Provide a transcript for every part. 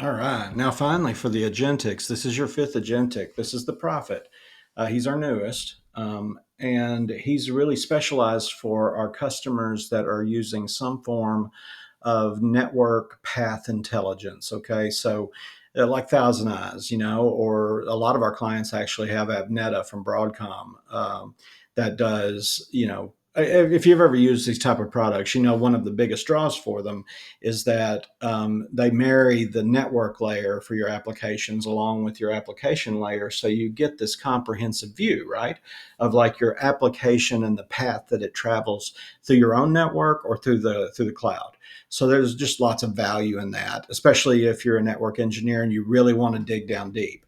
All right. Now, finally, for the agentics, this is your fifth agentic. This is the Prophet. He's our newest, and he's really specialized for our customers that are using some form of network path intelligence. Okay, so like Thousand Eyes, or a lot of our clients actually have AppNeta from Broadcom that does, if you've ever used these type of products, one of the biggest draws for them is that they marry the network layer for your applications along with your application layer, so you get this comprehensive view, right, of like your application and the path that it travels through your own network or through the cloud. So there's just lots of value in that, especially if you're a network engineer and you really want to dig down deep.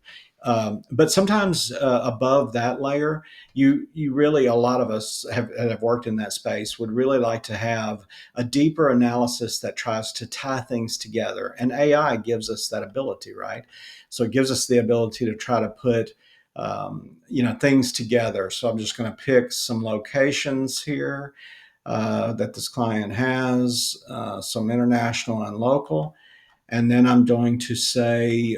But sometimes above that layer, you really, a lot of us have worked in that space, would really like to have a deeper analysis that tries to tie things together. And AI gives us that ability, right? So it gives us the ability to try to put things together. So I'm just going to pick some locations here that this client has, some international and local. And then I'm going to say,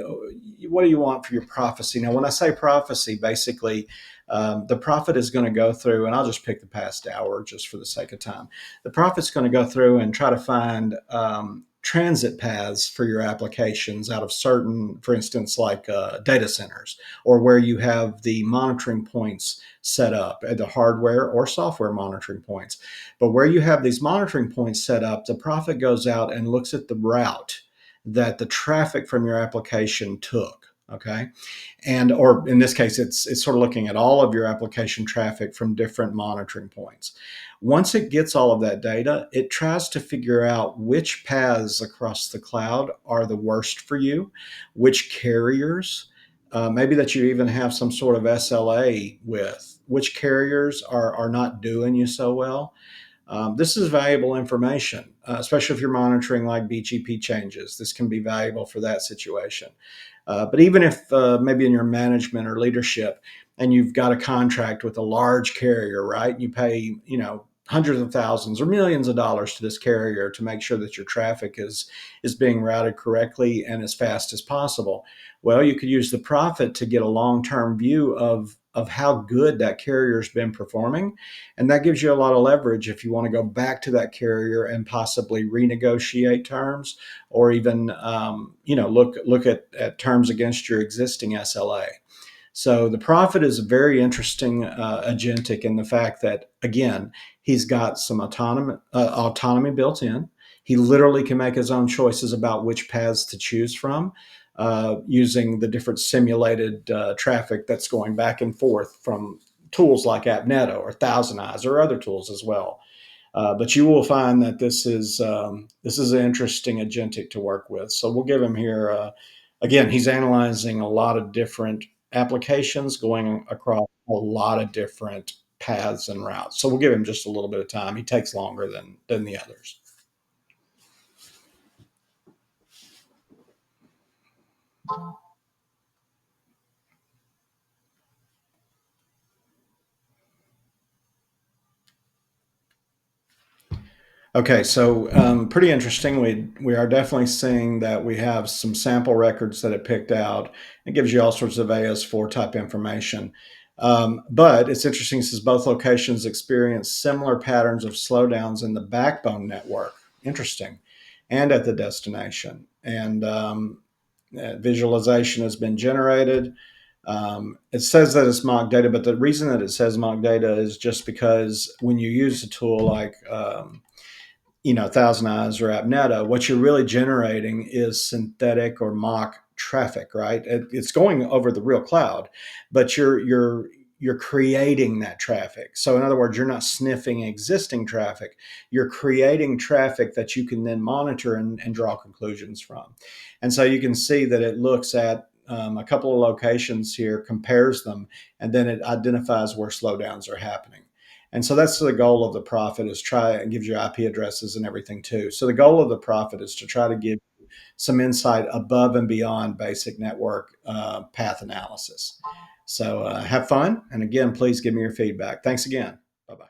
what do you want for your prophecy? Now, when I say prophecy, basically, the prophet is going to go through, and I'll just pick the past hour just for the sake of time. The prophet's going to go through and try to find transit paths for your applications out of certain, for instance, like data centers, or where you have the monitoring points set up, the hardware or software monitoring points. But where you have these monitoring points set up, the prophet goes out and looks at the route that the traffic from your application took. Okay, and or in this case, it's sort of looking at all of your application traffic from different monitoring points. Once it gets all of that data, it tries to figure out which paths across the cloud are the worst for you, which carriers, maybe that you even have some sort of SLA with, which carriers are not doing you so well. This is valuable information, especially if you're monitoring like BGP changes. This can be valuable for that situation. But even if maybe in your management or leadership, and you've got a contract with a large carrier, right? You pay, hundreds of thousands or millions of dollars to this carrier to make sure that your traffic is being routed correctly and as fast as possible. Well, you could use the profit to get a long-term view of how good that carrier's been performing, and that gives you a lot of leverage if you want to go back to that carrier and possibly renegotiate terms, or even look at terms against your existing SLA. So the Prophet is a very interesting agentic in the fact that, again, he's got some autonomy built in. He literally can make his own choices about which paths to choose from, using the different simulated traffic that's going back and forth from tools like AppNeta or Thousand Eyes or other tools as well. But you will find that this is an interesting agentic to work with. So we'll give him here. Again, he's analyzing a lot of different applications going across a lot of different paths and routes. So we'll give him just a little bit of time. He takes longer than the others. Okay, so pretty interesting. We are definitely seeing that we have some sample records that it picked out. It gives you all sorts of AS4 type information. But it's interesting, it says both locations experience similar patterns of slowdowns in the backbone network. Interesting. And at the destination. And visualization has been generated. It says that it's mock data, but the reason that it says mock data is just because when you use a tool like Thousand Eyes or AppNeta, what you're really generating is synthetic or mock traffic, right? It's going over the real cloud, but you're creating that traffic. So in other words, you're not sniffing existing traffic. You're creating traffic that you can then monitor and draw conclusions from. And so you can see that it looks at a couple of locations here, compares them, and then it identifies where slowdowns are happening. And so that's the goal of the Prophet, is try and gives you IP addresses and everything too. So the goal of the Prophet is to try to give some insight above and beyond basic network path analysis. So have fun. And again, please give me your feedback. Thanks again. Bye bye.